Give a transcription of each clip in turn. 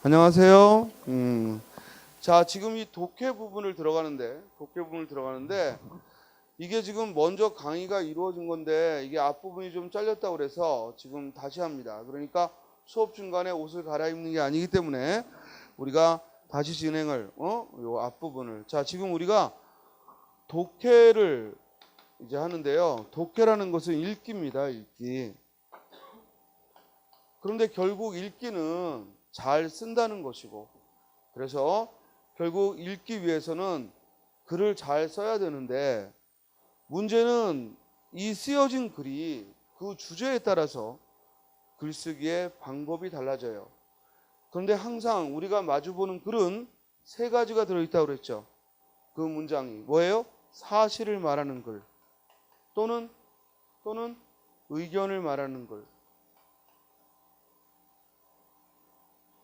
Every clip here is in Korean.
안녕하세요. 자, 지금 이 독해 부분을 들어가는데, 이게 지금 먼저 강의가 이루어진 건데, 이게 앞부분이 좀 잘렸다고 그래서 지금 다시 합니다. 그러니까 수업 중간에 옷을 갈아입는 게 아니기 때문에 우리가 다시 진행을, 요 앞부분을. 자, 지금 우리가 독해를 이제 하는데요. 독해라는 것은 읽기입니다, 읽기. 그런데 결국 읽기는 잘 쓴다는 것이고, 그래서 결국 읽기 위해서는 글을 잘 써야 되는데, 문제는 이 쓰여진 글이 그 주제에 따라서 글쓰기의 방법이 달라져요. 그런데 항상 우리가 마주보는 글은 세 가지가 들어있다고 그랬죠. 그 문장이 뭐예요? 사실을 말하는 글, 또는 의견을 말하는 글.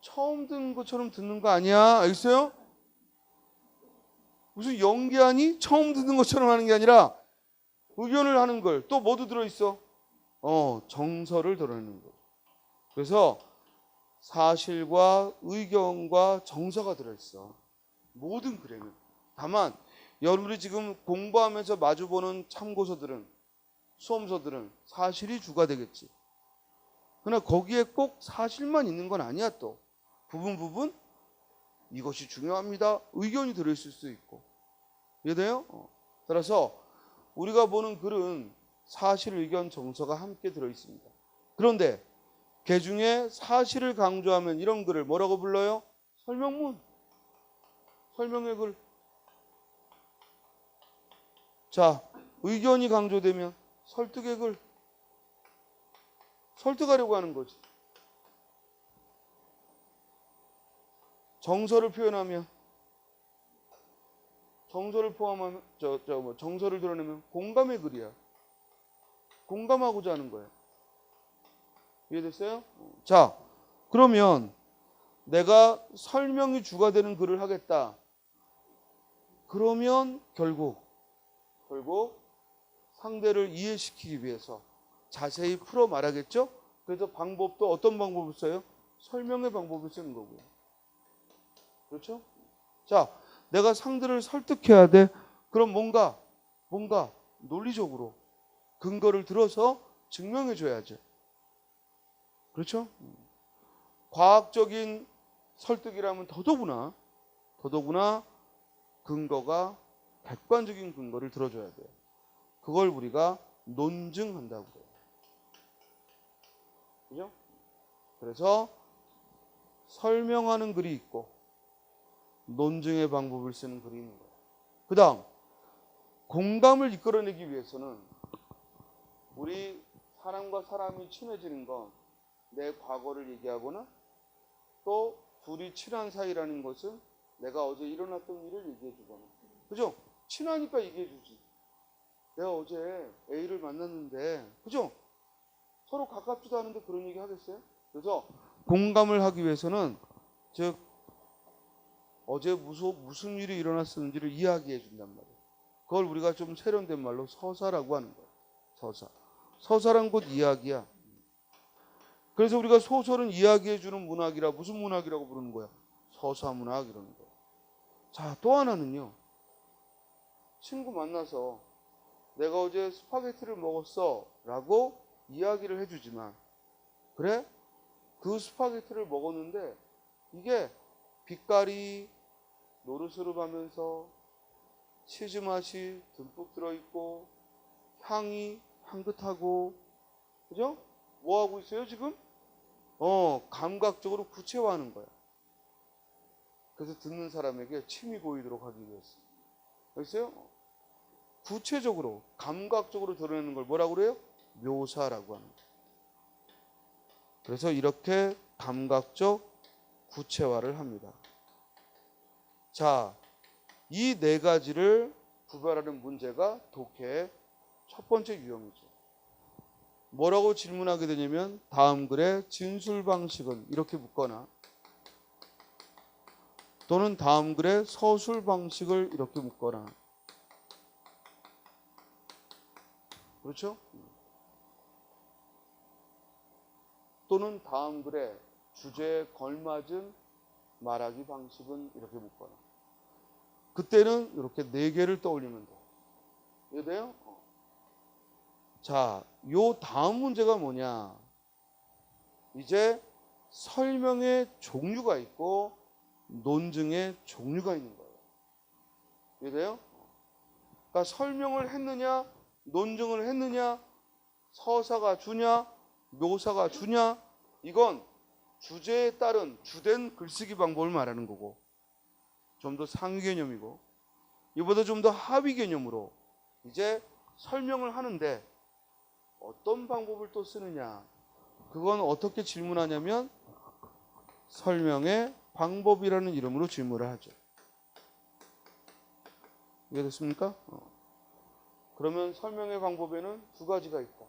처음 듣는 것처럼 듣는 거 아니야? 알겠어요? 무슨 연기하니? 처음 듣는 것처럼 하는 게 아니라 의견을 하는 걸. 또 뭐도 들어있어? 정서를 드러내는 거. 그래서 사실과 의견과 정서가 들어있어. 모든 글에는. 다만 여러분이 지금 공부하면서 마주보는 참고서들은, 수험서들은 사실이 주가 되겠지. 그러나 거기에 꼭 사실만 있는 건 아니야. 또 부분 이것이 중요합니다. 의견이 들어있을 수 있고. 이해돼요? 따라서 우리가 보는 글은 사실, 의견, 정서가 함께 들어있습니다. 그런데 그 중에 사실을 강조하면 이런 글을 뭐라고 불러요? 설명문. 설명의 글. 자, 의견이 강조되면 설득의 글. 설득하려고 하는 거지. 정서를 표현하면, 정서를 포함하면, 정서를 드러내면 공감의 글이야. 공감하고자 하는 거야. 이해됐어요? 자, 그러면 내가 설명이 주가 되는 글을 하겠다. 그러면 결국 상대를 이해시키기 위해서 자세히 풀어 말하겠죠? 그래서 방법도 어떤 방법을 써요? 설명의 방법을 쓰는 거고요. 그렇죠? 자, 내가 상대를 설득해야 돼. 그럼 뭔가 논리적으로 근거를 들어서 증명해 줘야죠. 그렇죠? 과학적인 설득이라면 더더구나 근거가 객관적인 근거를 들어줘야 돼요. 그걸 우리가 논증한다고 해요. 그죠? 그래서 설명하는 글이 있고 논증의 방법을 쓰는 글이 있는 거예요. 그 다음, 공감을 이끌어내기 위해서는 우리 사람과 사람이 친해지는 건 내 과거를 얘기하거나, 또 둘이 친한 사이라는 것은 내가 어제 일어났던 일을 얘기해 주거나. 그죠? 친하니까 얘기해 주지. 내가 어제 A를 만났는데, 그죠? 서로 가깝지도 않은데 그런 얘기 하겠어요? 그래서 공감을 하기 위해서는, 즉 어제 무슨 일이 일어났었는지를 이야기해 준단 말이에요. 그걸 우리가 좀 세련된 말로 서사라고 하는 거예요. 서사. 서사란 곧 이야기야. 그래서 우리가 소설은 이야기해 주는 문학이라, 무슨 문학이라고 부르는 거야? 서사문학 이러는 거야. 자, 또 하나는요. 친구 만나서 내가 어제 스파게티를 먹었어 라고 이야기를 해주지만, 그래? 그 스파게티를 먹었는데 이게 빛깔이 노르스름하면서 치즈 맛이 듬뿍 들어있고 향이 향긋하고, 그죠? 뭐 하고 있어요 지금? 감각적으로 구체화하는 거야. 그래서 듣는 사람에게 침이 고이도록 하기 위해서. 알겠어요? 구체적으로 감각적으로 드러내는 걸 뭐라고 그래요? 묘사라고 하는 거예요. 그래서 이렇게 감각적 구체화를 합니다. 자, 이 네 가지를 구별하는 문제가 독해의 첫 번째 유형이죠. 뭐라고 질문하게 되냐면, 다음 글의 진술 방식은 이렇게 묻거나, 또는 다음 글의 서술 방식을 이렇게 묻거나. 그렇죠? 또는 다음 글의 주제에 걸맞은 말하기 방식은 이렇게 묶거나. 그때는 이렇게 4개를 떠올리면 돼. 이해돼요? 자, 요 다음 문제가 뭐냐? 이제 설명의 종류가 있고 논증의 종류가 있는 거예요. 이해돼요? 그러니까 설명을 했느냐, 논증을 했느냐, 서사가 주냐, 묘사가 주냐, 이건 주제에 따른 주된 글쓰기 방법을 말하는 거고, 좀 더 상위 개념이고, 이보다 좀 더 하위 개념으로 이제 설명을 하는데 어떤 방법을 또 쓰느냐, 그건 어떻게 질문하냐면 설명의 방법이라는 이름으로 질문을 하죠. 이해됐습니까? 그러면 설명의 방법에는 2가지가 있다.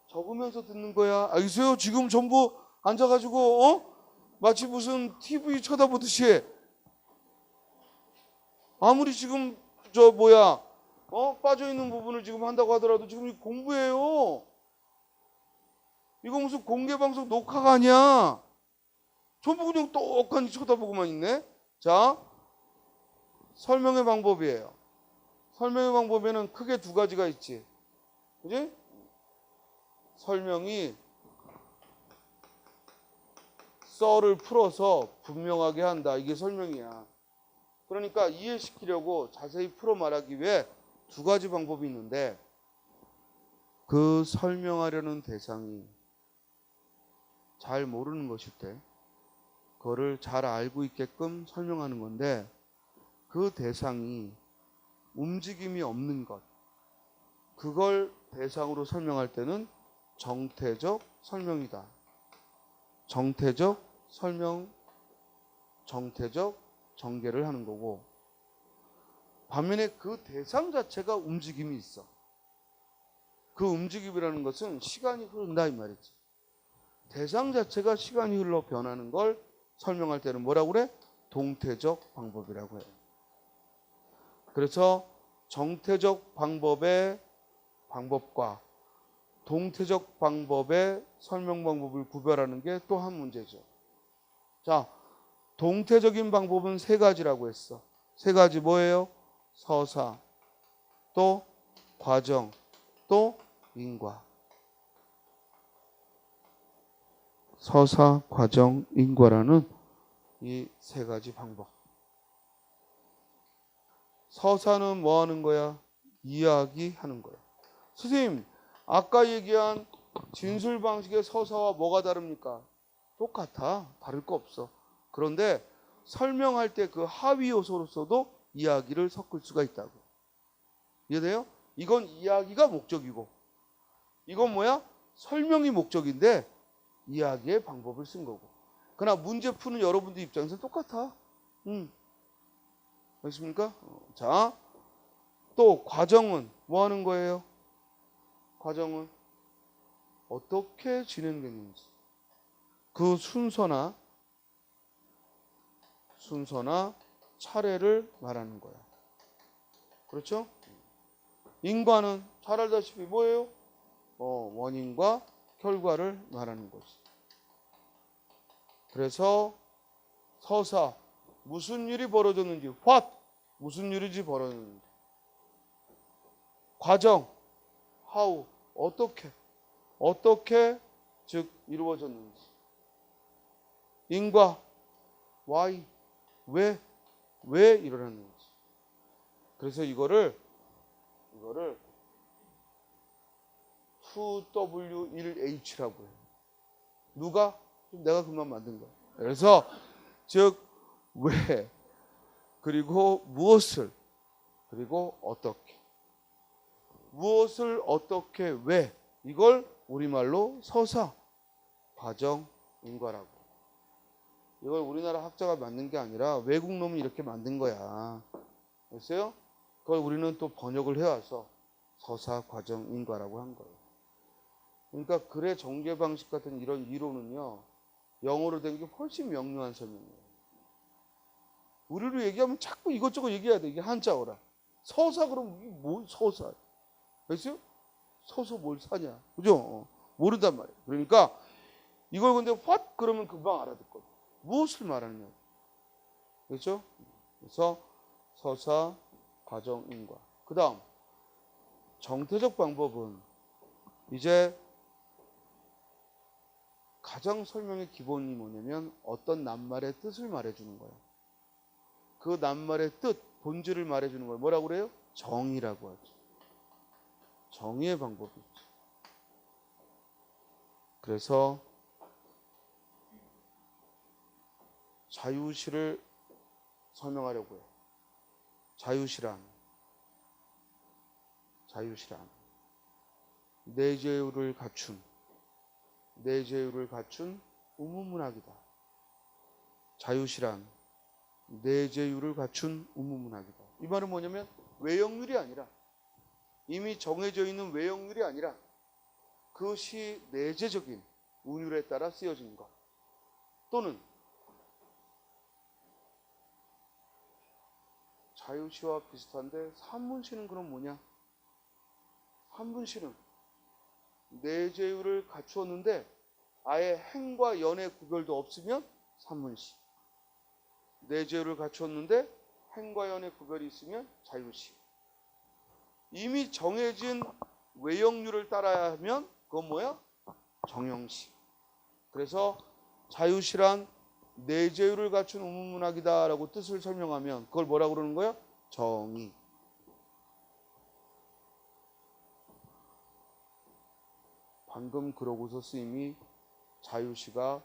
적으면서 듣는 거야. 알겠어요? 지금 전부 앉아가지고 마치 무슨 TV 쳐다보듯이 아무리 지금 빠져있는 부분을 지금 한다고 하더라도 지금 공부예요. 이거 무슨 공개방송 녹화가 아니야. 전부 그냥 똑같이 쳐다보고만 있네. 자, 설명의 방법이에요. 설명의 방법에는 크게 2가지가 있지. 그지? 설명이 썰을 풀어서 분명하게 한다. 이게 설명이야. 그러니까 이해시키려고 자세히 풀어 말하기 위해 2가지 방법이 있는데, 그 설명하려는 대상이 잘 모르는 것일 때 그거를 잘 알고 있게끔 설명하는 건데, 그 대상이 움직임이 없는 것, 그걸 대상으로 설명할 때는 정태적 설명이다. 정태적 설명, 정태적 전개를 하는 거고, 반면에 그 대상 자체가 움직임이 있어. 그 움직임이라는 것은 시간이 흐른다 이 말이지. 대상 자체가 시간이 흘러 변하는 걸 설명할 때는 뭐라고 그래? 동태적 방법이라고 해요. 그래서 정태적 방법의 방법과 동태적 방법의 설명 방법을 구별하는 게 또 한 문제죠. 자, 동태적인 방법은 3가지라고 했어. 3가지 뭐예요? 서사, 또 과정, 또 인과. 서사, 과정, 인과라는 이 3가지 방법. 서사는 뭐 하는 거야? 이야기하는 거야. 선생님, 아까 얘기한 진술 방식의 서사와 뭐가 다릅니까? 똑같아. 다를 거 없어. 그런데 설명할 때 그 하위 요소로서도 이야기를 섞을 수가 있다고. 이해돼요? 이건 이야기가 목적이고, 이건 뭐야? 설명이 목적인데 이야기의 방법을 쓴 거고. 그러나 문제 푸는 여러분들 입장에서 똑같아. 알겠습니까? 자, 또 과정은 뭐 하는 거예요? 과정은 어떻게 진행되는지, 그 순서나 차례를 말하는 거야. 그렇죠? 인과는 잘 알다시피 뭐예요? 원인과 결과를 말하는 거지. 그래서 서사, 무슨 일이 벌어졌는지, what, 무슨 일이 벌어졌는지. 과정, how, 어떻게 즉 이루어졌는지. 인과, why, 왜 일어났는지. 그래서 이거를 2W1H라고 해요. 누가? 내가 그만 만든 거야. 그래서 즉 왜, 그리고 무엇을, 그리고 어떻게. 무엇을 어떻게 왜, 이걸 우리말로 서사, 과정, 인과라고. 이걸 우리나라 학자가 만든 게 아니라 외국 놈이 이렇게 만든 거야. 알겠어요? 그걸 우리는 또 번역을 해와서 서사, 과정, 인과라고 한 거예요. 그러니까 글의 전개 방식 같은 이런 이론은요, 영어로 된 게 훨씬 명료한 설명이에요. 우리로 얘기하면 자꾸 이것저것 얘기해야 돼. 이게 한자어라. 서사 그러면 이게 뭘 서사? 알겠어요? 서서 뭘 사냐? 그죠? 모른단 말이에요. 그러니까 이걸 근데 what 그러면 금방 알아듣거든. 무엇을 말하느냐. 그렇죠? 그래서 서사, 과정, 인과. 그 다음 정태적 방법은 이제 가장 설명의 기본이 뭐냐면 어떤 낱말의 뜻을 말해주는 거예요. 그 낱말의 뜻, 본질을 말해주는 걸 뭐라고 그래요? 정의라고 하죠. 정의의 방법이 있죠. 그래서 자유시를 설명하려고 해요. 자유시란 내 제휴를 갖춘 우무문학이다. 자유시란 내 제휴를 갖춘 우무문학이다. 이 말은 뭐냐면 외형률이 아니라 이미 정해져 있는 외형률이 아니라 그 시 내재적인 운율에 따라 쓰여진 것. 또는 자유시와 비슷한데 산문시는 그럼 뭐냐? 산문시는 내재율을 갖추었는데 아예 행과 연의 구별도 없으면 산문시. 내재율을 갖추었는데 행과 연의 구별이 있으면 자유시. 이미 정해진 외형률을 따라야 하면 그건 뭐야? 정형시. 그래서 자유시란 내재율을 갖춘 우문문학이다라고 뜻을 설명하면 그걸 뭐라고 그러는 거야? 정의. 방금 그러고서 쓰임이 자유시가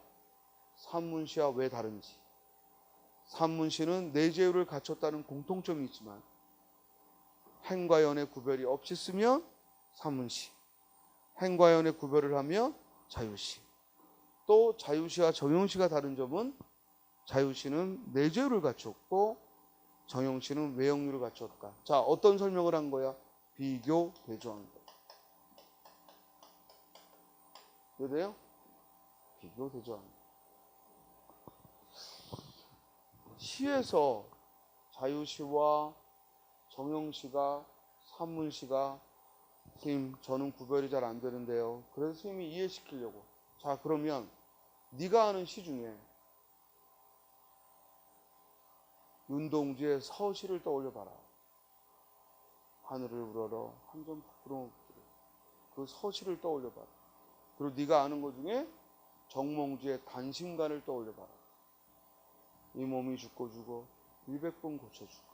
산문시와 왜 다른지. 산문시는 내재율을 갖췄다는 공통점이 있지만 행과 연의 구별이 없이 쓰면 산문시. 행과 연의 구별을 하면 자유시. 또 자유시와 정형시가 다른 점은 자유시는 내재율을 갖췄고 정형시는 외형률을 갖췄다. 자, 어떤 설명을 한 거야? 비교, 대조한 거. 이해돼요? 비교, 대조한 거. 시에서 자유시와 정형시가 산문시가 선생님 저는 구별이 잘 안 되는데요. 그래서 선생님이 이해시키려고. 자, 그러면 네가 아는 시 중에 윤동주의 서시를 떠올려봐라. 하늘을 우러러 한 점 부끄러운 목소리. 그 서시를 떠올려봐라. 그리고 네가 아는 것 중에 정몽주의 단심간을 떠올려봐라. 이 몸이 죽고 죽어 100번 고쳐주고.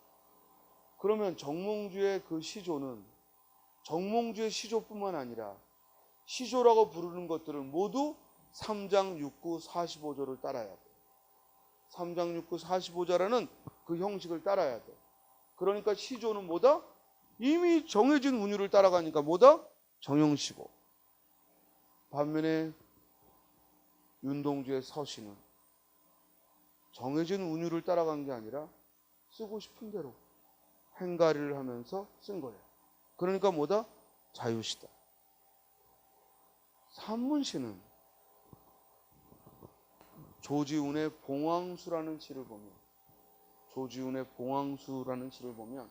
그러면 정몽주의 그 시조는 정몽주의 시조뿐만 아니라 시조라고 부르는 것들은 모두 3장 6구 45조를 따라야 돼. 3장 6구 45조라는 그 형식을 따라야 돼. 그러니까 시조는 뭐다? 이미 정해진 운율을 따라가니까 뭐다? 정형시고. 반면에 윤동주의 서시는 정해진 운율을 따라간 게 아니라 쓰고 싶은 대로 행가리를 하면서 쓴 거예요. 그러니까 뭐다? 자유시다. 산문시는 조지훈의 봉황수라는 시를 보면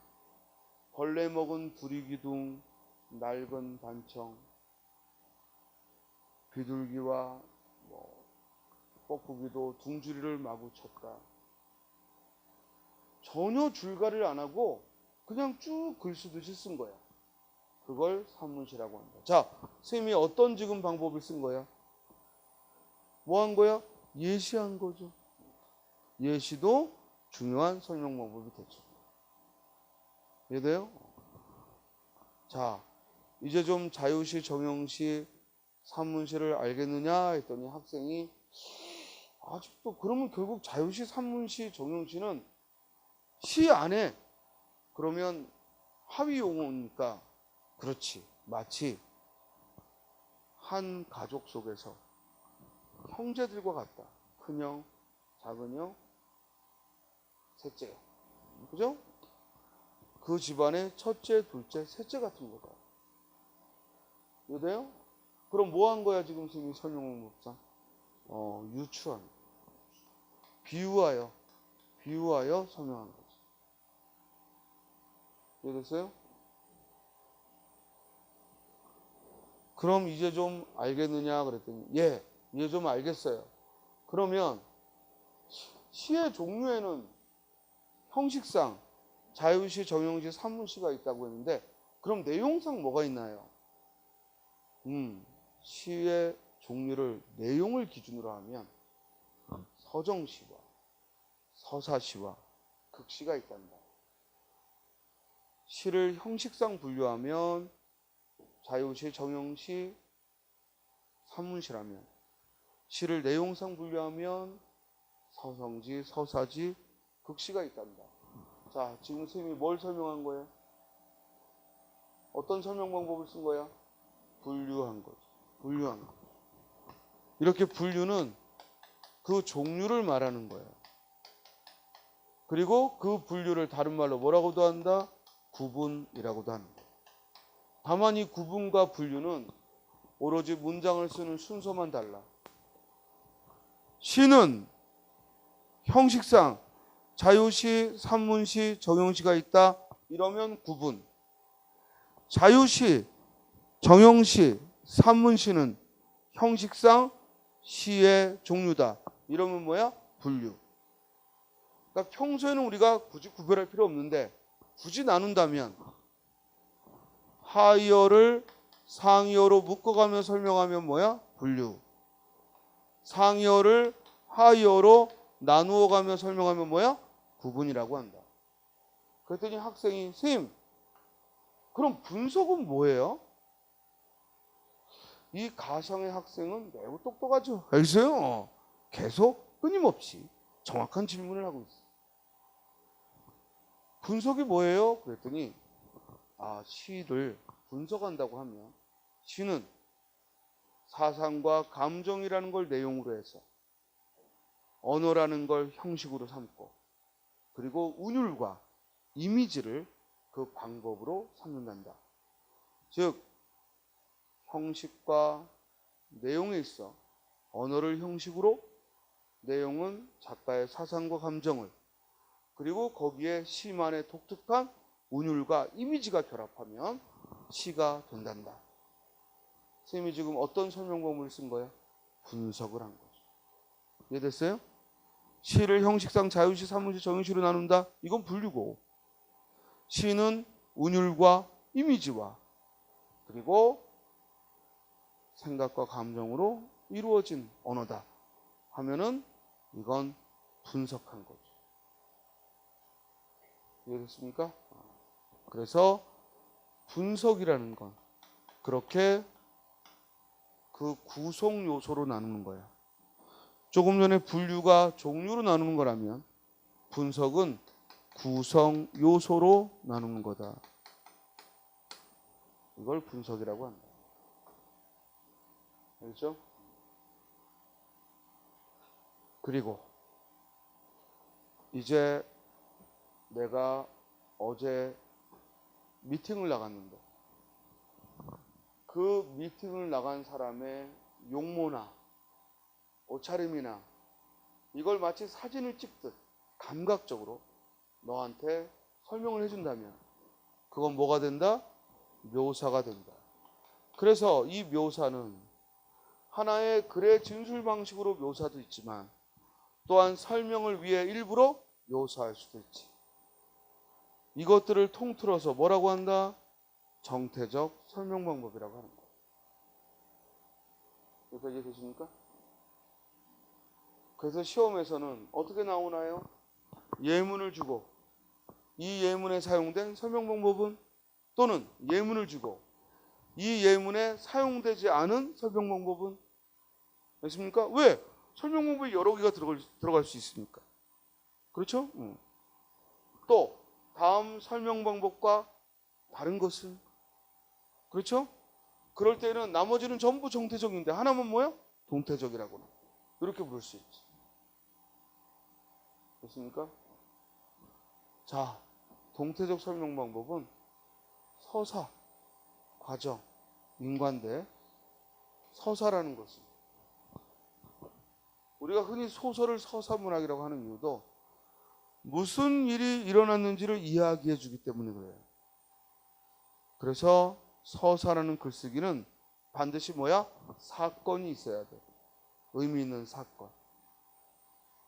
벌레 먹은 두리기둥 낡은 단청 비둘기와 뻐꾸기도 둥주리를 마구 쳤다. 전혀 줄가리를 안 하고 그냥 쭉 글 쓰듯이 쓴 거야. 그걸 산문시라고 한다. 자, 선생님이 어떤 지금 방법을 쓴 거야? 뭐 한 거야? 예시한 거죠. 예시도 중요한 설명 방법이 되죠. 이해돼요? 자, 이제 좀 자유시, 정형시, 산문시를 알겠느냐 했더니 학생이 아직도 그러면 결국 자유시, 산문시, 정형시는 시 안에 그러면 하위 용어니까 그렇지. 마치 한 가족 속에서 형제들과 같다. 큰형, 작은형, 셋째. 그죠? 그 집안의 첫째, 둘째, 셋째 같은 거다. 이해돼요? 그럼 뭐 한 거야 지금 선생님이 설명문법상? 유추한. 비유하여 설명한 거지. 이해됐어요? 그럼 이제 좀 알겠느냐 그랬더니 예, 이해 좀 알겠어요. 그러면 시의 종류에는 형식상 자유시, 정형시, 산문시가 있다고 했는데 그럼 내용상 뭐가 있나요? 시의 종류를 내용을 기준으로 하면 서정시와 서사시와 극시가 있단다. 시를 형식상 분류하면 자유시, 정형시, 산문시라면 시를 내용상 분류하면 서성지, 서사지, 극시가 있단다. 자, 지금 선생님이 뭘 설명한 거예요? 어떤 설명 방법을 쓴 거야? 분류한 거죠. 분류한 거. 이렇게 분류는 그 종류를 말하는 거예요. 그리고 그 분류를 다른 말로 뭐라고도 한다? 구분이라고도 하는 거예요. 다만 이 구분과 분류는 오로지 문장을 쓰는 순서만 달라. 시는 형식상 자유시, 산문시, 정형시가 있다. 이러면 구분. 자유시, 정형시, 산문시는 형식상 시의 종류다. 이러면 뭐야? 분류. 그러니까 평소에는 우리가 굳이 구별할 필요 없는데 굳이 나눈다면 하이어를 상이어로 묶어가며 설명하면 뭐야? 분류. 상이어를 하이어로 나누어가며 설명하면 뭐야? 구분이라고 한다. 그랬더니 학생이 선생님 그럼 분석은 뭐예요? 이 가상의 학생은 매우 똑똑하죠. 알겠어요? 계속 끊임없이 정확한 질문을 하고 있어. 분석이 뭐예요? 그랬더니 시를 분석한다고 하면 시는 사상과 감정이라는 걸 내용으로 해서 언어라는 걸 형식으로 삼고 그리고 운율과 이미지를 그 방법으로 삼는단다. 즉 형식과 내용에 있어 언어를 형식으로, 내용은 작가의 사상과 감정을, 그리고 거기에 시만의 독특한 운율과 이미지가 결합하면 시가 된단다. 선생님이 지금 어떤 설명 방법을 쓴 거예요? 분석을 한 거죠. 이해됐어요? 시를 형식상 자유시, 산문시, 정형시로 나눈다. 이건 분류고, 시는 운율과 이미지와 그리고 생각과 감정으로 이루어진 언어다 하면은 이건 분석한 거죠. 이해됐습니까? 그래서 분석이라는 건 그렇게 그 구성 요소로 나누는 거야. 조금 전에 분류가 종류로 나누는 거라면 분석은 구성 요소로 나누는 거다. 이걸 분석이라고 한다. 알겠죠? 그리고 이제 내가 어제 미팅을 나갔는데 그 미팅을 나간 사람의 용모나 옷차림이나 이걸 마치 사진을 찍듯 감각적으로 너한테 설명을 해준다면 그건 뭐가 된다? 묘사가 된다. 그래서 이 묘사는 하나의 글의 진술 방식으로 묘사도 있지만 또한 설명을 위해 일부러 묘사할 수도 있지. 이것들을 통틀어서 뭐라고 한다? 정태적 설명 방법이라고 하는 거예요. 여기까지 되십니까? 그래서 시험에서는 어떻게 나오나요? 예문을 주고 이 예문에 사용된 설명 방법은, 또는 예문을 주고 이 예문에 사용되지 않은 설명 방법은, 됐습니까? 왜? 설명 방법이 여러 개가 들어갈 수 있으니까. 그렇죠? 또 다음 설명 방법과 다른 것은, 그렇죠? 그럴 때는 나머지는 전부 정태적인데 하나만 뭐야? 동태적이라고 이렇게 부를 수 있지. 됐습니까? 자, 동태적 설명 방법은 서사, 과정, 인관대, 서사라는 것은 우리가 흔히 소설을 서사문학이라고 하는 이유도 무슨 일이 일어났는지를 이야기해 주기 때문에 그래요. 그래서 서사라는 글쓰기는 반드시 뭐야? 사건이 있어야 돼. 의미 있는 사건.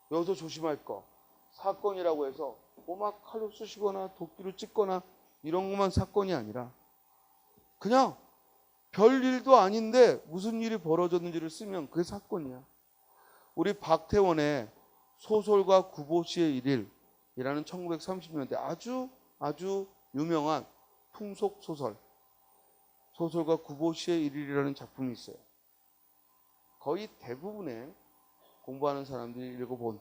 여기서 조심할 거. 사건이라고 해서 막 칼로 쑤시거나 도끼로 찢거나 이런 것만 사건이 아니라 그냥 별 일도 아닌데 무슨 일이 벌어졌는지를 쓰면 그게 사건이야. 우리 박태원의 소설가 구보시의 일일이라는 1930년대 아주 유명한 풍속 소설, 소설가 구보시의 일일이라는 작품이 있어요. 거의 대부분의 공부하는 사람들이 읽어본,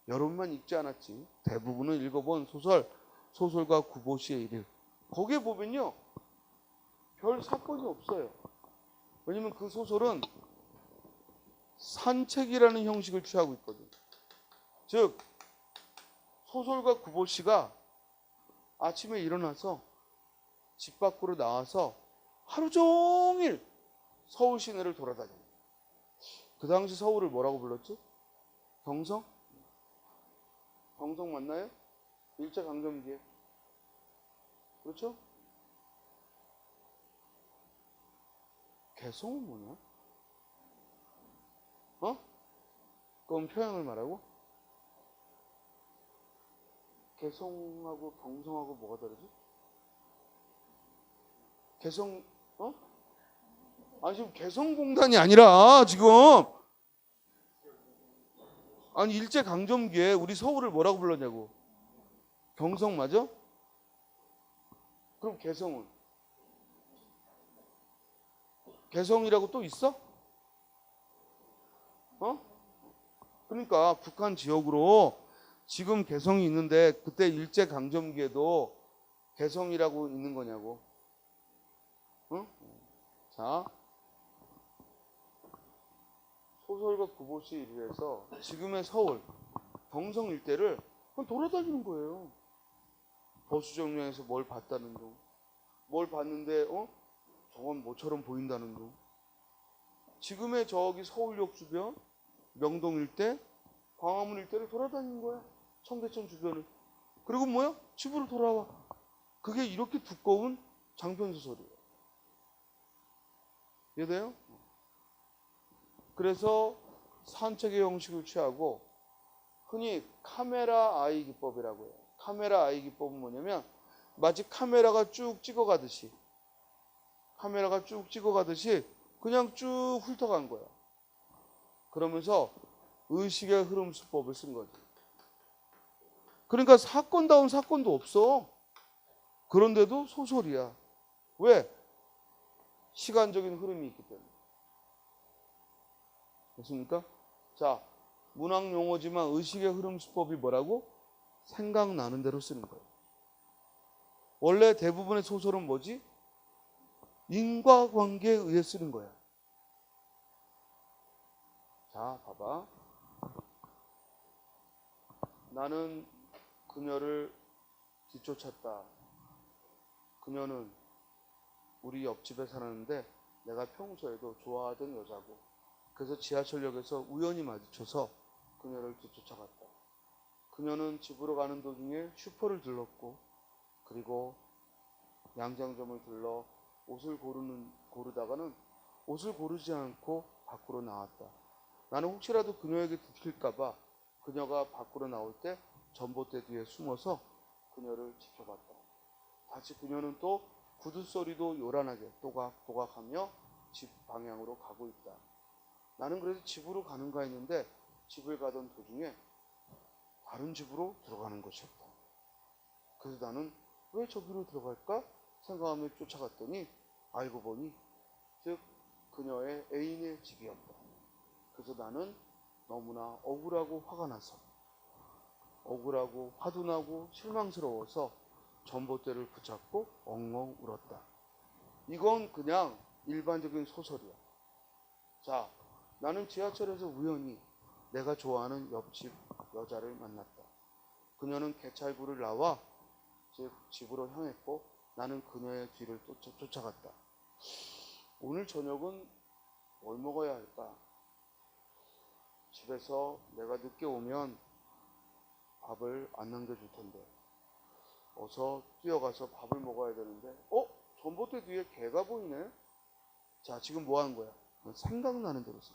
여러분만 읽지 않았지, 대부분은 읽어본 소설가 구보시의 일일. 거기에 보면요, 별 사건이 없어요. 왜냐면 그 소설은 산책이라는 형식을 취하고 있거든. 즉, 소설가 구보시가 아침에 일어나서 집 밖으로 나와서 하루 종일 서울 시내를 돌아다녀요. 그 당시 서울을 뭐라고 불렀지? 경성? 경성 맞나요? 일제강점기에. 그렇죠? 개성은 뭐냐? 그럼 표현을 말하고? 개성하고 경성하고 뭐가 다르지? 개성, 아니, 지금 개성공단이 아니라, 지금. 아니, 일제강점기에 우리 서울을 뭐라고 불렀냐고. 경성 맞아? 그럼 개성은? 개성이라고 또 있어? 그러니까 북한 지역으로 지금 개성이 있는데 그때 일제강점기에도 개성이라고 있는 거냐고. 자, 소설가 구보시 일일에서 지금의 서울, 경성 일대를 돌아다니는 거예요. 보수정류장에서 뭘 봤다는 둥, 뭘 봤는데 저건 뭐처럼 보인다는 둥. 지금의 저기 서울역 주변, 명동 일대, 광화문 일대를 돌아다니는 거야. 청계천 주변을. 그리고 뭐야? 집으로 돌아와. 그게 이렇게 두꺼운 장편소설이에요. 이해돼요? 그래서 산책의 형식을 취하고 흔히 카메라 아이 기법이라고 해요. 카메라 아이 기법은 뭐냐면 마치 카메라가 쭉 찍어가듯이 그냥 쭉 훑어간 거야. 그러면서 의식의 흐름 수법을 쓴 거지. 그러니까 사건다운 사건도 없어. 그런데도 소설이야. 왜? 시간적인 흐름이 있기 때문에. 됐습니까? 자, 문학 용어지만 의식의 흐름 수법이 뭐라고? 생각나는 대로 쓰는 거예요. 원래 대부분의 소설은 뭐지? 인과관계에 의해 쓰는 거야. 자, 봐봐. 나는 그녀를 뒤쫓았다. 그녀는 우리 옆집에 살았는데 내가 평소에도 좋아하던 여자고, 그래서 지하철역에서 우연히 마주쳐서 그녀를 뒤쫓아갔다. 그녀는 집으로 가는 도중에 슈퍼를 들렀고, 그리고 양장점을 들러 옷을 고르다가는 옷을 고르지 않고 밖으로 나왔다. 나는 혹시라도 그녀에게 들킬까봐 그녀가 밖으로 나올 때 전봇대 뒤에 숨어서 그녀를 지켜봤다. 다시 그녀는 또 구두 소리도 요란하게 또각또각하며 집 방향으로 가고 있다. 나는 그래서 집으로 가는가 했는데 집을 가던 도중에 다른 집으로 들어가는 것이었다. 그래서 나는 왜 저기로 들어갈까 생각하며 쫓아갔더니 알고 보니 즉 그녀의 애인의 집이었다. 그래서 나는 너무나 억울하고 화가 나서, 억울하고 화도 나고 실망스러워서 전봇대를 붙잡고 엉엉 울었다. 이건 그냥 일반적인 소설이야. 자, 나는 지하철에서 우연히 내가 좋아하는 옆집 여자를 만났다. 그녀는 개찰구를 나와 즉 집으로 향했고 나는 그녀의 뒤를 쫓아갔다. 오늘 저녁은 뭘 먹어야 할까? 집에서 내가 늦게 오면 밥을 안 남겨줄 텐데 어서 뛰어가서 밥을 먹어야 되는데 전봇대 뒤에 개가 보이네? 자, 지금 뭐 하는 거야? 생각나는 대로 써.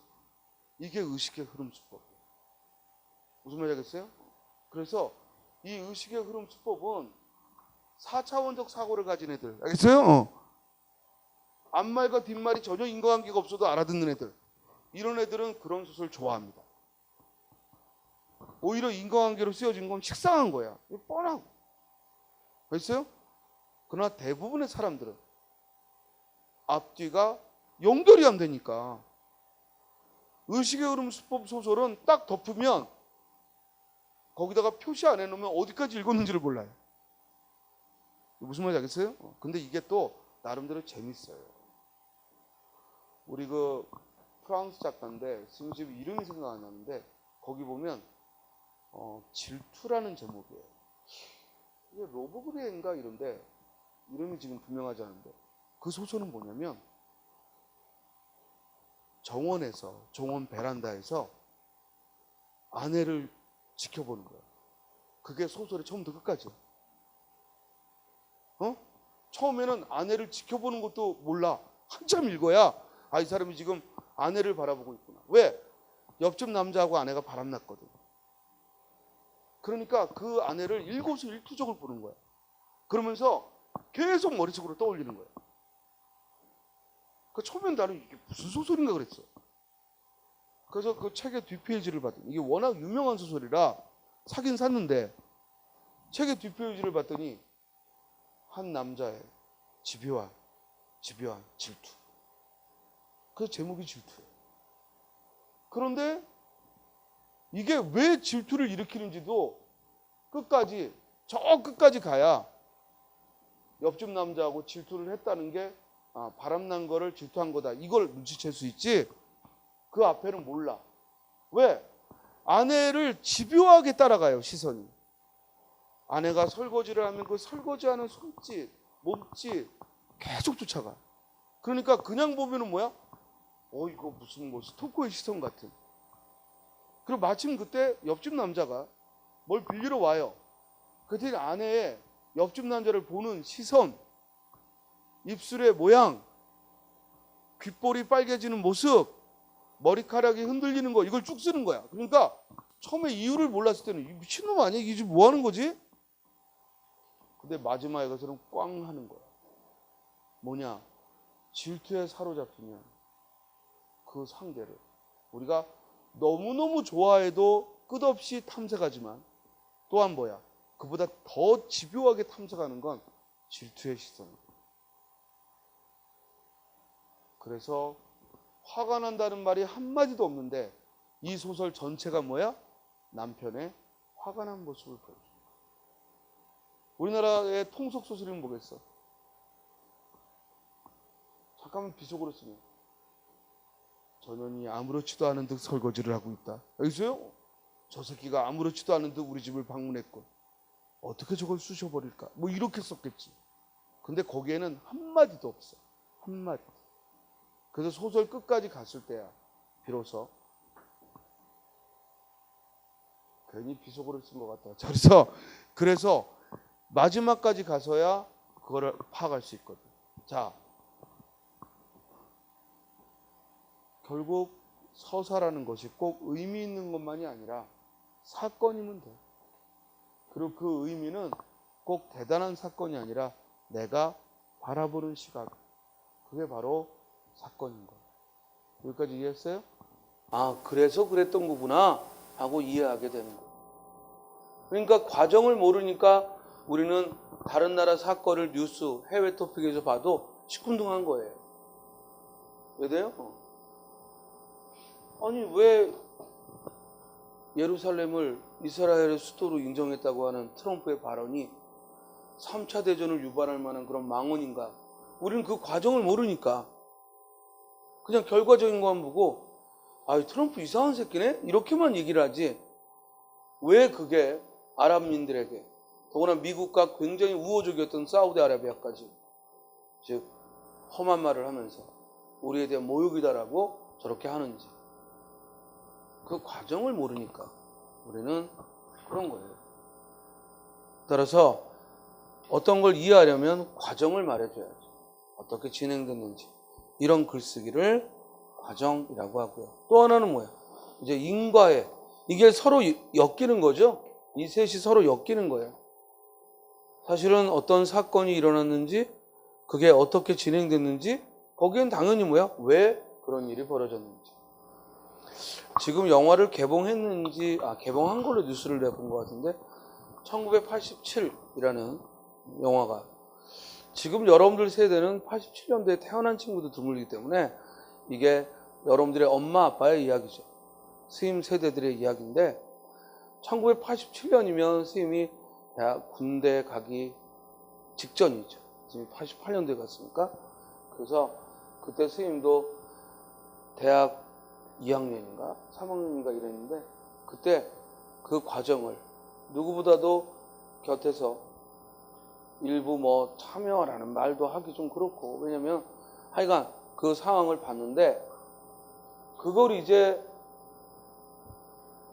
이게 의식의 흐름 수법이에요. 무슨 말인지 알겠어요? 그래서 이 의식의 흐름 수법은 4차원적 사고를 가진 애들, 알겠어요? 앞말과 뒷말이 전혀 인과관계가 없어도 알아듣는 애들, 이런 애들은 그런 소설 좋아합니다. 오히려 인과관계로 쓰여진 건 식상한 거야. 이거 뻔하고. 알겠어요? 그러나 대부분의 사람들은 앞뒤가 연결이 안 되니까 의식의 흐름 수법 소설은 딱 덮으면 거기다가 표시 안 해놓으면 어디까지 읽었는지를 몰라요. 무슨 말인지 알겠어요? 근데 이게 또 나름대로 재밌어요. 우리 그 프랑스 작가인데 지금 이름이 생각 안 나는데 거기 보면 질투라는 제목이에요. 이게 로브그레인가 이런데 이름이 지금 분명하지 않은데 그 소설은 뭐냐면 정원 베란다에서 아내를 지켜보는 거야. 그게 소설의 처음부터 끝까지야. 처음에는 아내를 지켜보는 것도 몰라. 한참 읽어야 이 사람이 지금 아내를 바라보고 있구나. 왜? 옆집 남자하고 아내가 바람났거든. 그러니까 그 아내를 일거수일투족을 보는 거야. 그러면서 계속 머릿속으로 떠올리는 거야. 처음엔 나는 이게 무슨 소설인가 그랬어. 그래서 그 책의 뒷페이지를 봤더니 이게 워낙 유명한 소설이라 사긴 샀는데 책의 뒷페이지를 봤더니 한 남자의 집요한 질투. 그 제목이 질투예요. 그런데 이게 왜 질투를 일으키는지도 끝까지 가야 옆집 남자하고 질투를 했다는 게 바람난 거를 질투한 거다. 이걸 눈치챌 수 있지. 그 앞에는 몰라. 왜? 아내를 집요하게 따라가요, 시선이. 아내가 설거지를 하면 그 설거지하는 손짓, 몸짓 계속 쫓아가. 그러니까 그냥 보면은 뭐야? 이거 무슨 스토커의 시선 같은. 그리고 마침 그때 옆집 남자가 뭘 빌리러 와요. 그랬더니 아내의 옆집 남자를 보는 시선, 입술의 모양, 귓볼이 빨개지는 모습, 머리카락이 흔들리는 거, 이걸 쭉 쓰는 거야. 그러니까 처음에 이유를 몰랐을 때는 이 미친놈 아니야? 이게 지금 뭐 하는 거지? 근데 마지막에 가서는 꽝 하는 거야. 뭐냐? 질투에 사로잡히면 그 상대를 우리가 너무너무 좋아해도 끝없이 탐색하지만 또한 뭐야? 그보다 더 집요하게 탐색하는 건 질투의 시선이야. 그래서 화가 난다는 말이 한마디도 없는데 이 소설 전체가 뭐야? 남편의 화가 난 모습을 보여줘. 우리나라의 통속 소설이면 뭐겠어? 잠깐만 비속어로 쓰면 전현이 아무렇지도 않은 듯 설거지를 하고 있다. 여기서요? 저 새끼가 아무렇지도 않은 듯 우리 집을 방문했군. 어떻게 저걸 쑤셔버릴까? 뭐 이렇게 썼겠지. 근데 거기에는 한마디도 없어. 한마디도. 그래서 소설 끝까지 갔을 때야 비로소 괜히 비속어를 쓴 것 같다. 그래서 마지막까지 가서야 그거를 파악할 수 있거든. 자, 결국 서사라는 것이 꼭 의미 있는 것만이 아니라 사건이면 돼. 그리고 그 의미는 꼭 대단한 사건이 아니라 내가 바라보는 시각. 그게 바로 사건인 거야. 여기까지 이해했어요? 그래서 그랬던 거구나 하고 이해하게 되는 거야. 그러니까 과정을 모르니까 우리는 다른 나라 사건을 뉴스, 해외 토픽에서 봐도 시큰둥한 거예요. 왜 돼요? 아니 왜 예루살렘을 이스라엘의 수도로 인정했다고 하는 트럼프의 발언이 3차 대전을 유발할 만한 그런 망언인가? 우리는 그 과정을 모르니까 그냥 결과적인 것만 보고 트럼프 이상한 새끼네? 이렇게만 얘기를 하지. 왜 그게 아랍민들에게, 더구나 미국과 굉장히 우호적이었던 사우디아라비아까지 즉 험한 말을 하면서 우리에 대한 모욕이다라고 저렇게 하는지, 그 과정을 모르니까 우리는 그런 거예요. 따라서 어떤 걸 이해하려면 과정을 말해줘야지. 어떻게 진행됐는지. 이런 글쓰기를 과정이라고 하고요. 또 하나는 뭐야? 이제 인과의 이게 서로 엮이는 거죠. 이 셋이 서로 엮이는 거예요. 사실은 어떤 사건이 일어났는지 그게 어떻게 진행됐는지 거기엔 당연히 뭐야? 왜 그런 일이 벌어졌는지. 지금 영화를 개봉한 걸로 뉴스를 내가 본 것 같은데 1987이라는 영화가 지금 여러분들 세대는 87년도에 태어난 친구도 드물기 때문에 이게 여러분들의 엄마 아빠의 이야기죠. 스님 세대들의 이야기인데 1987년이면 스님이 대학 군대 가기 직전이죠. 지금 88년도에 갔으니까. 그래서 그때 스님도 대학 2학년인가 3학년인가 이랬는데 그때 그 과정을 누구보다도 곁에서 일부 뭐 참여라는 말도 하기 좀 그렇고 왜냐면 하여간 그 상황을 봤는데 그걸 이제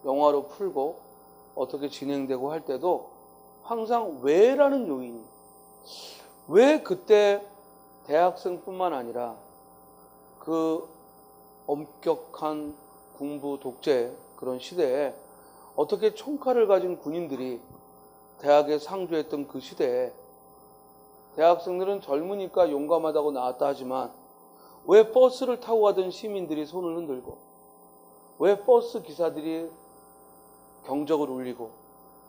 영화로 풀고 어떻게 진행되고 할 때도 항상 왜라는 요인이 왜 그때 대학생뿐만 아니라 그 엄격한 군부 독재 그런 시대에 어떻게 총칼을 가진 군인들이 대학에 상주했던 그 시대에 대학생들은 젊으니까 용감하다고 나왔다 하지만 왜 버스를 타고 가던 시민들이 손을 흔들고 왜 버스 기사들이 경적을 울리고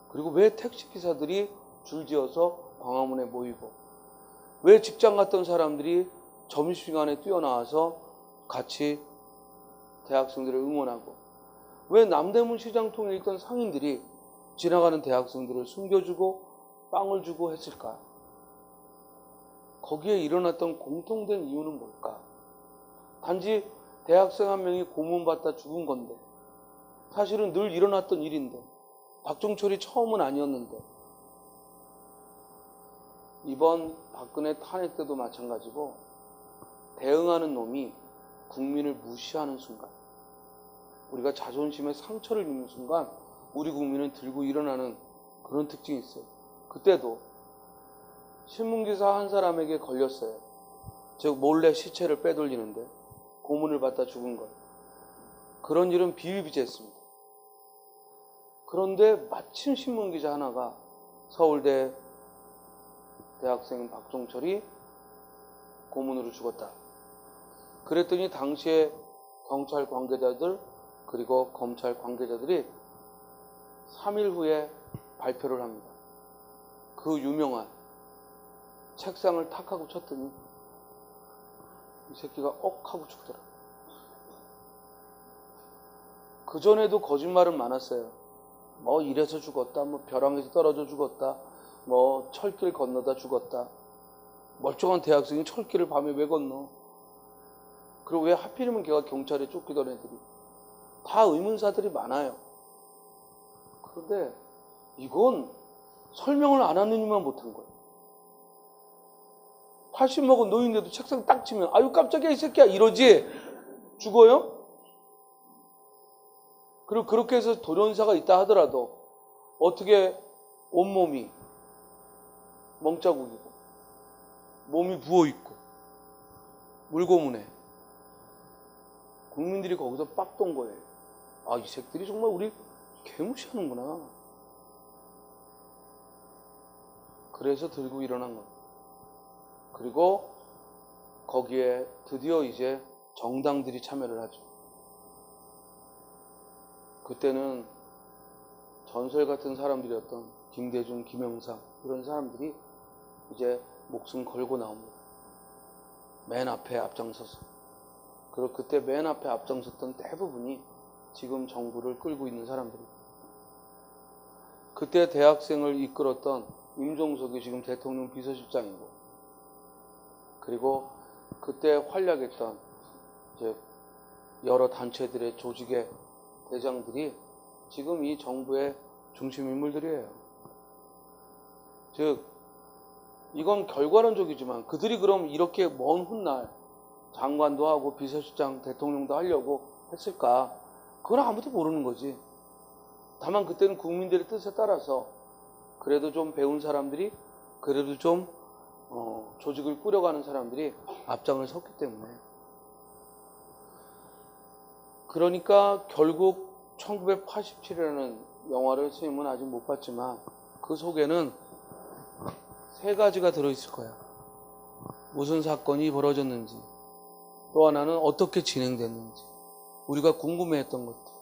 그리고 왜 택시 기사들이 줄지어서 광화문에 모이고 왜 직장 갔던 사람들이 점심시간에 뛰어나와서 같이 대학생들을 응원하고 왜 남대문 시장 통에 있던 상인들이 지나가는 대학생들을 숨겨주고 빵을 주고 했을까? 거기에 일어났던 공통된 이유는 뭘까? 단지 대학생 한 명이 고문받다 죽은 건데 사실은 늘 일어났던 일인데 박종철이 처음은 아니었는데 이번 박근혜 탄핵 때도 마찬가지고 대응하는 놈이 국민을 무시하는 순간 우리가 자존심에 상처를 입는 순간 우리 국민은 들고 일어나는 그런 특징이 있어요. 그때도 신문기사 한 사람에게 걸렸어요. 즉 몰래 시체를 빼돌리는데 고문을 받다 죽은 것. 그런 일은 비일비재했습니다. 그런데 마침 신문기자 하나가 서울대 대학생 박종철이 고문으로 죽었다. 그랬더니 당시에 경찰 관계자들 그리고 검찰 관계자들이 3일 후에 발표를 합니다. 그 유명한 책상을 탁 하고 쳤더니 이 새끼가 억 하고 죽더라. 그전에도 거짓말은 많았어요. 뭐 이래서 죽었다, 뭐 벼랑에서 떨어져 죽었다, 뭐 철길 건너다 죽었다. 멀쩡한 대학생이 철길을 밤에 왜 건너? 그리고 왜 하필이면 걔가 경찰에 쫓기던 애들이. 다 의문사들이 많아요. 그런데 이건 설명을 안 하는 이만 못한 거예요. 80 먹은 노인데도 책상 딱 치면 아유 깜짝이야 이 새끼야 이러지 죽어요? 그리고 그렇게 해서 돌연사가 있다 하더라도 어떻게 온몸이 멍자국이고 몸이 부어있고 물고문에 국민들이 거기서 빡돈 거예요. 아, 이 새끼들이 정말 우리 개무시하는구나. 그래서 들고 일어난 겁니다. 그리고 거기에 드디어 이제 정당들이 참여를 하죠. 그때는 전설 같은 사람들이었던 김대중, 김영삼 이런 사람들이 이제 목숨 걸고 나옵니다. 맨 앞에 앞장서서. 그리고 그때 맨 앞에 앞장섰던 대부분이 지금 정부를 끌고 있는 사람들입니다. 그때 대학생을 이끌었던 임종석이 지금 대통령 비서실장이고 그리고 그때 활약했던 이제 여러 단체들의 조직의 대장들이 지금 이 정부의 중심 인물들이에요. 즉 이건 결과론적이지만 그들이 그럼 이렇게 먼 훗날 장관도 하고 비서실장 대통령도 하려고 했을까? 그건 아무도 모르는 거지. 다만 그때는 국민들의 뜻에 따라서 그래도 좀 배운 사람들이 그래도 좀 조직을 꾸려가는 사람들이 앞장을 섰기 때문에 그러니까 결국 1987이라는 영화를 선생님은 아직 못 봤지만 그 속에는 세 가지가 들어있을 거야. 무슨 사건이 벌어졌는지, 또 하나는 어떻게 진행됐는지, 우리가 궁금해했던 것들,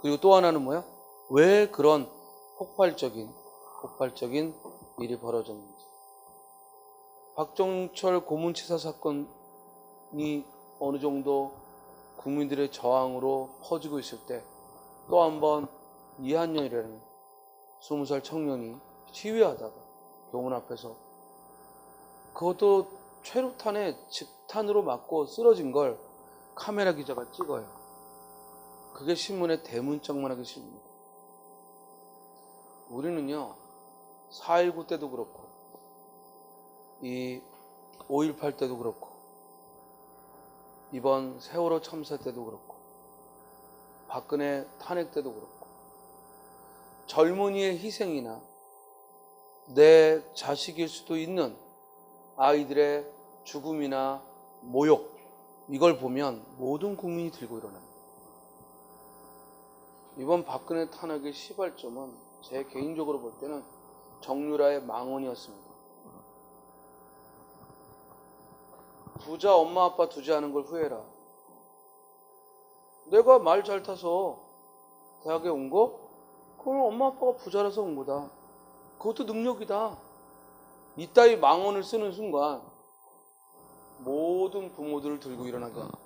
그리고 또 하나는 뭐야? 왜 그런 폭발적인 일이 벌어졌는지. 박정철 고문치사 사건이 어느 정도 국민들의 저항으로 퍼지고 있을 때 또 한 번 이한열이라는 20살 청년이 시위하다가 교문 앞에서 그것도 최루탄에 직탄으로 맞고 쓰러진 걸 카메라 기자가 찍어요. 그게 신문에 대문짝만하게 실립니다. 우리는요 4.19 때도 그렇고 이 5.18 때도 그렇고 이번 세월호 참사 때도 그렇고 박근혜 탄핵 때도 그렇고 젊은이의 희생이나 내 자식일 수도 있는 아이들의 죽음이나 모욕, 이걸 보면 모든 국민이 들고 일어납니다. 이번 박근혜 탄핵의 시발점은 제 개인적으로 볼 때는 정유라의 망언이었습니다. 부자 엄마 아빠 두지 않은 걸 후회해라. 내가 말 잘 타서 대학에 온 거? 그럼 엄마 아빠가 부자라서 온 거다. 그것도 능력이다. 이따위 망언을 쓰는 순간 모든 부모들을 들고 일어나게 합니다.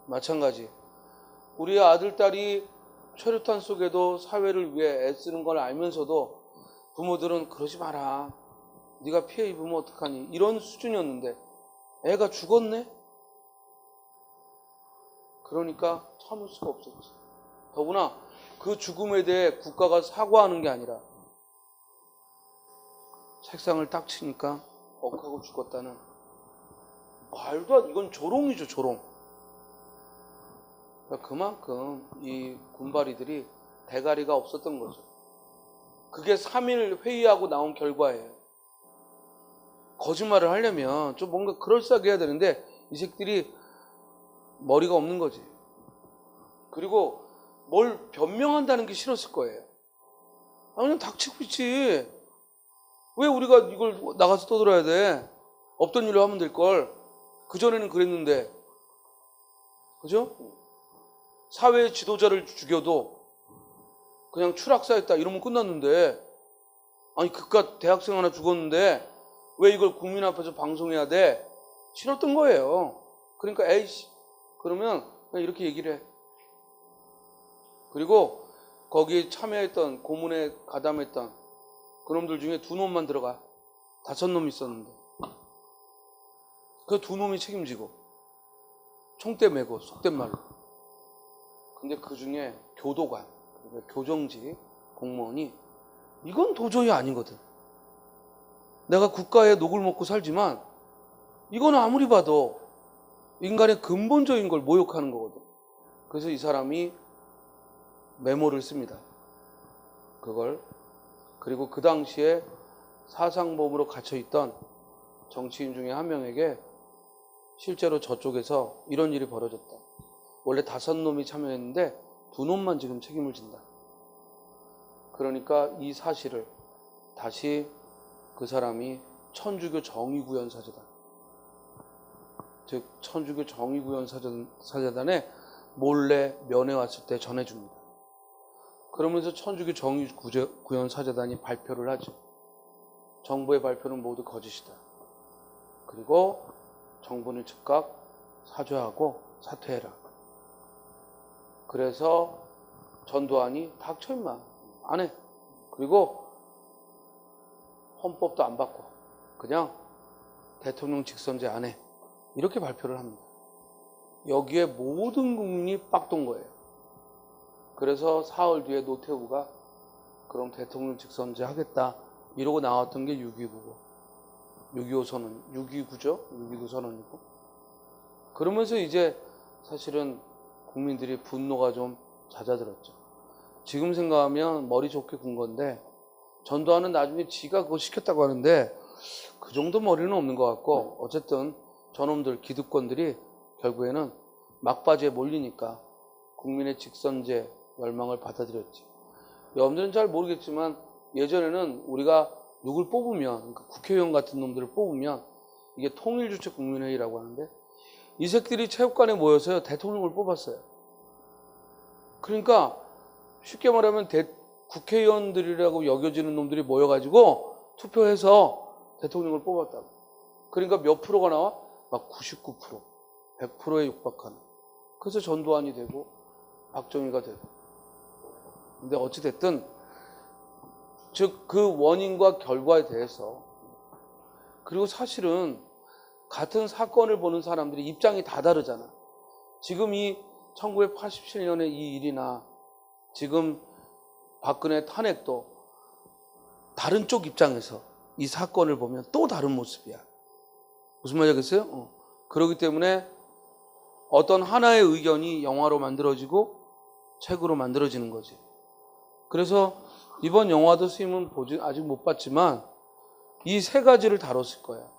마찬가지. 우리 아들, 딸이 최루탄 속에도 사회를 위해 애쓰는 걸 알면서도 부모들은 그러지 마라. 네가 피해 입으면 어떡하니? 이런 수준이었는데 애가 죽었네? 그러니까 참을 수가 없었지. 더구나 그 죽음에 대해 국가가 사과하는 게 아니라 책상을 딱 치니까 억하고 죽었다는, 말도 안, 이건 조롱이죠, 조롱. 그러니까 그만큼 이 군바리들이 대가리가 없었던 거죠. 그게 3일 회의하고 나온 결과예요. 거짓말을 하려면 좀 뭔가 그럴싸하게 해야 되는데 이 새끼들이 머리가 없는 거지. 그리고 뭘 변명한다는 게 싫었을 거예요. 아, 그냥 닥치고 있지. 왜 우리가 이걸 나가서 떠들어야 돼? 없던 일로 하면 될걸. 그전에는 그랬는데. 그죠? 사회의 지도자를 죽여도 그냥 추락사했다 이러면 끝났는데, 아니 그깟 대학생 하나 죽었는데 왜 이걸 국민 앞에서 방송해야 돼? 싫었던 거예요. 그러니까 에이씨 그러면 그냥 이렇게 얘기를 해. 그리고 거기 참여했던, 고문에 가담했던 그놈들 중에 2놈만 들어가. 5놈 있었는데 그 2놈이 책임지고 총대 메고 속된 말로. 근데 그 중에 교도관, 교정직 공무원이 이건 도저히 아니거든. 내가 국가의 녹을 먹고 살지만 이건 아무리 봐도 인간의 근본적인 걸 모욕하는 거거든. 그래서 이 사람이 메모를 씁니다. 그걸. 그리고 그 당시에 사상범으로 갇혀있던 정치인 중에 한 명에게 실제로 저쪽에서 이런 일이 벌어졌다. 원래 5놈이 참여했는데 2놈만 지금 책임을 진다. 그러니까 이 사실을 다시 그 사람이 천주교 정의구현사재단, 즉 천주교 정의구현사재단에 몰래 면회 왔을 때 전해줍니다. 그러면서 천주교 정의구현사재단이 발표를 하죠. 정부의 발표는 모두 거짓이다. 그리고 정부는 즉각 사죄하고 사퇴해라. 그래서 전두환이 닥쳐 임마 안 해. 그리고 헌법도 안 바꿔. 그냥 대통령 직선제 안 해. 이렇게 발표를 합니다. 여기에 모든 국민이 빡돈 거예요. 그래서 사흘 뒤에 노태우가 그럼 대통령 직선제 하겠다 이러고 나왔던 게 6.29고 6.25 선언, 6.29죠? 6.29 선언이고. 그러면서 이제 사실은 국민들이 분노가 좀 잦아들었죠. 지금 생각하면 머리 좋게 군 건데 전두환은 나중에 지가 그거 시켰다고 하는데 그 정도 머리는 없는 것 같고, 어쨌든 저놈들 기득권들이 결국에는 막바지에 몰리니까 국민의 직선제 멸망을 받아들였지. 여러분들은 잘 모르겠지만 예전에는 우리가 누굴 뽑으면, 그러니까 국회의원 같은 놈들을 뽑으면 이게 통일주체국민회의라고 하는데 이 새끼들이 체육관에 모여서요 대통령을 뽑았어요. 그러니까 쉽게 말하면 국회의원들이라고 여겨지는 놈들이 모여가지고 투표해서 대통령을 뽑았다고. 그러니까 몇 프로가 나와? 막 99%, 100%에 육박하는. 그래서 전두환이 되고 박정희가 되고. 근데 어찌됐든 즉 그 원인과 결과에 대해서, 그리고 사실은 같은 사건을 보는 사람들이 입장이 다 다르잖아. 지금 이 1987년의 이 일이나 지금 박근혜 탄핵도 다른 쪽 입장에서 이 사건을 보면 또 다른 모습이야. 무슨 말인지 알겠어요? 그렇기 때문에 어떤 하나의 의견이 영화로 만들어지고 책으로 만들어지는 거지. 그래서 이번 영화도 스님은 아직 못 봤지만 이 세 가지를 다뤘을 거야.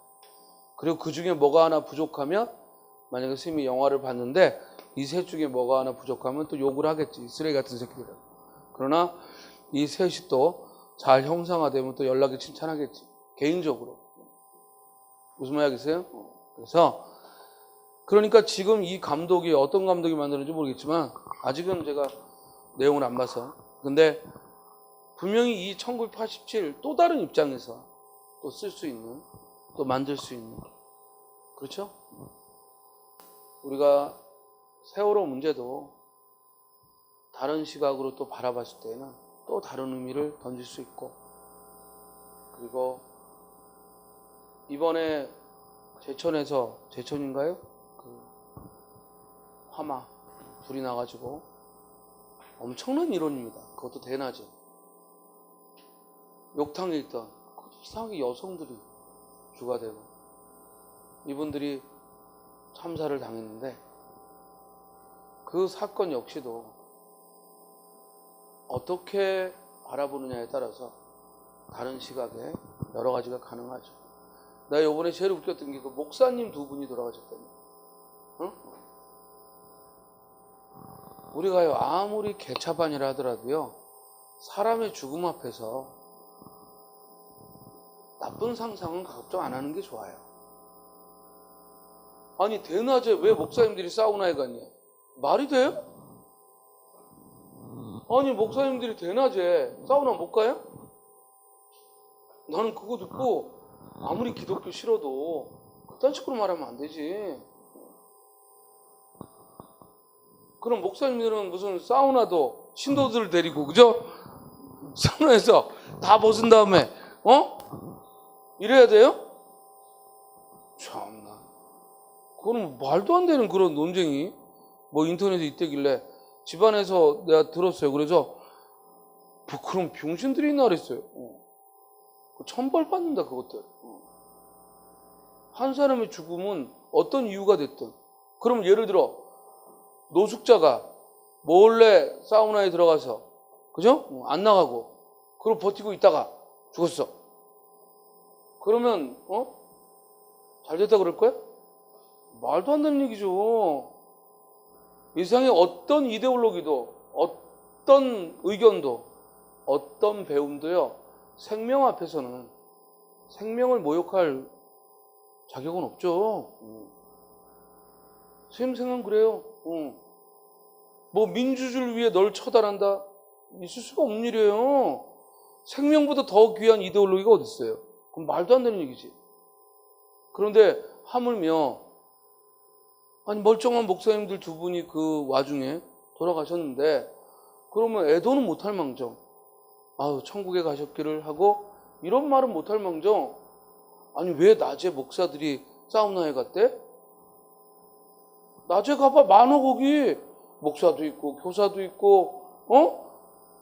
그리고 그 중에 뭐가 하나 부족하면, 만약에 스님이 영화를 봤는데 이 셋 중에 뭐가 하나 부족하면 또 욕을 하겠지. 쓰레기 같은 새끼들은. 그러나 이 셋이 또 잘 형상화되면 또 연락이 칭찬하겠지. 개인적으로. 무슨 말 하겠어요? 그래서 그러니까 지금 이 감독이 어떤 감독이 만드는지 모르겠지만 아직은 제가 내용을 안 봐서, 근데 분명히 이 1987 또 다른 입장에서 또 쓸 수 있는, 또 만들 수 있는, 그렇죠? 우리가 세월호 문제도 다른 시각으로 또 바라봤을 때는 또 다른 의미를 던질 수 있고, 그리고 이번에 제천인가요? 그 화마 불이 나가지고 엄청난 일원입니다. 그것도 대낮에 욕탕에 있던 이상하게 여성들이 주가 되고 이분들이 참사를 당했는데, 그 사건 역시도 어떻게 바라보느냐에 따라서 다른 시각에 여러 가지가 가능하죠. 나 이번에 제일 웃겼던 게 그 목사님 두 분이 돌아가셨다니. 응? 우리가요 아무리 개차반이라 하더라도요 사람의 죽음 앞에서 나쁜 상상은 걱정 안 하는 게 좋아요. 아니 대낮에 왜 목사님들이 사우나에 갔냐? 말이 돼요? 아니 목사님들이 대낮에 사우나 못 가요? 나는 그거 듣고 아무리 기독교 싫어도 그딴 식으로 말하면 안 되지. 그럼 목사님들은 무슨 사우나도 신도들 데리고, 그죠? 사우나에서 다 벗은 다음에 이래야 돼요? 참나, 그거는 말도 안 되는 그런 논쟁이 뭐 인터넷에 있대길래 집안에서 내가 들었어요. 그래서 그럼 병신들이 있나 그랬어요. 천벌 받는다 그것들. 한 사람의 죽음은 어떤 이유가 됐든, 그럼 예를 들어 노숙자가 몰래 사우나에 들어가서, 그죠? 안 나가고 그걸 버티고 있다가 죽었어. 그러면 잘 됐다 그럴 거야? 말도 안 되는 얘기죠. 이 세상에 어떤 이데올로기도, 어떤 의견도, 어떤 배움도요 생명 앞에서는 생명을 모욕할 자격은 없죠. 선생님 생각은 그래요. 뭐 민주주의를 위해 널 처단한다? 있을 수가 없는 일이에요. 생명보다 더 귀한 이데올로기가 어디 있어요? 그럼 말도 안 되는 얘기지. 그런데 하물며 아니 멀쩡한 목사님들 두 분이 그 와중에 돌아가셨는데, 그러면 애도는 못할 망정 아유 천국에 가셨기를 하고 이런 말은 못할 망정, 아니 왜 낮에 목사들이 사우나에 갔대? 낮에 가봐 많어. 거기 목사도 있고 교사도 있고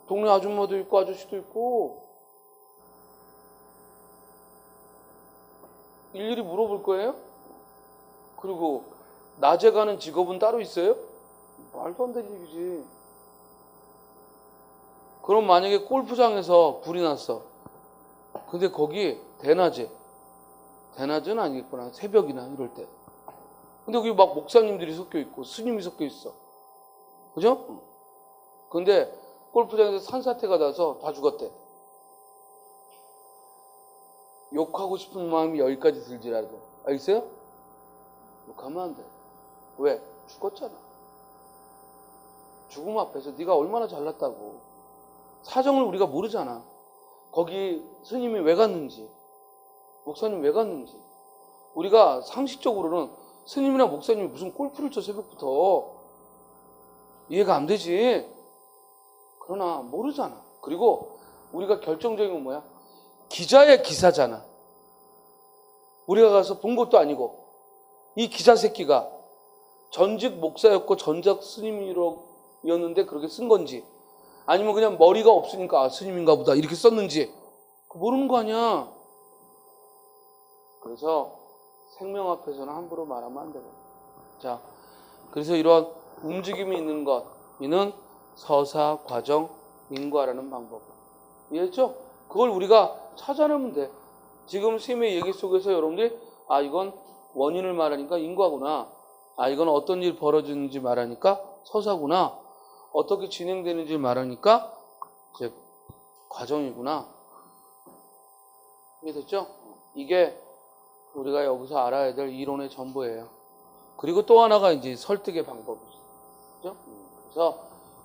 동네 아줌마도 있고 아저씨도 있고. 일일이 물어볼 거예요? 그리고 낮에 가는 직업은 따로 있어요? 말도 안 되는 얘기지. 그럼 만약에 골프장에서 불이 났어. 근데 거기 대낮은 아니겠구나, 새벽이나 이럴 때. 근데 거기 막 목사님들이 섞여 있고 스님이 섞여 있어. 그죠? 근데 골프장에서 산사태가 나서 다 죽었대. 욕하고 싶은 마음이 여기까지 들지라도. 알겠어요? 욕하면 안 돼. 왜? 죽었잖아. 죽음 앞에서 네가 얼마나 잘났다고. 사정을 우리가 모르잖아. 거기 스님이 왜 갔는지, 목사님 왜 갔는지. 우리가 상식적으로는 스님이나 목사님이 무슨 골프를 쳐 새벽부터 이해가 안 되지. 그러나 모르잖아. 그리고 우리가 결정적인 건 뭐야? 기자의 기사잖아. 우리가 가서 본 것도 아니고 이 기자 새끼가 전직 목사였고 전직 스님이었는데 그렇게 쓴 건지, 아니면 그냥 머리가 없으니까 아, 스님인가 보다 이렇게 썼는지 모르는 거 아니야. 그래서 생명 앞에서는 함부로 말하면 안 되고. 자, 그래서 이런 움직임이 있는 것, 이는 서사, 과정, 인과라는 방법. 이해했죠? 그걸 우리가 찾아내면 돼. 지금 스님의 얘기 속에서 여러분들이 아, 이건 원인을 말하니까 인과구나. 아, 이건 어떤 일이 벌어지는지 말하니까 서사구나. 어떻게 진행되는지 말하니까 이제 과정이구나. 이해됐죠? 이게 우리가 여기서 알아야 될 이론의 전부예요. 그리고 또 하나가 이제 설득의 방법이죠. 그죠? 그래서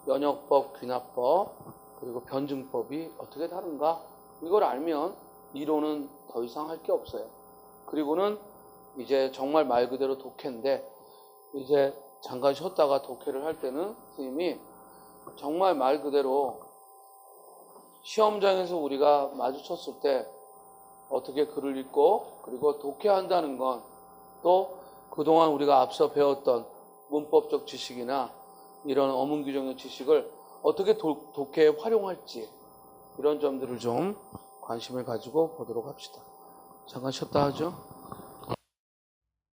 연역법, 귀납법, 그리고 변증법이 어떻게 다른가? 이걸 알면 이론은 더 이상 할 게 없어요. 그리고는 이제 정말 말 그대로 독해인데, 이제 잠깐 쉬었다가 독해를 할 때는 선생님이 정말 말 그대로 시험장에서 우리가 마주쳤을 때 어떻게 글을 읽고, 그리고 독해한다는 건 또 그동안 우리가 앞서 배웠던 문법적 지식이나 이런 어문 규정의 지식을 어떻게 독해에 활용할지, 이런 점들을 좀 관심을 가지고 보도록 합시다. 잠깐 쉬었다 하죠.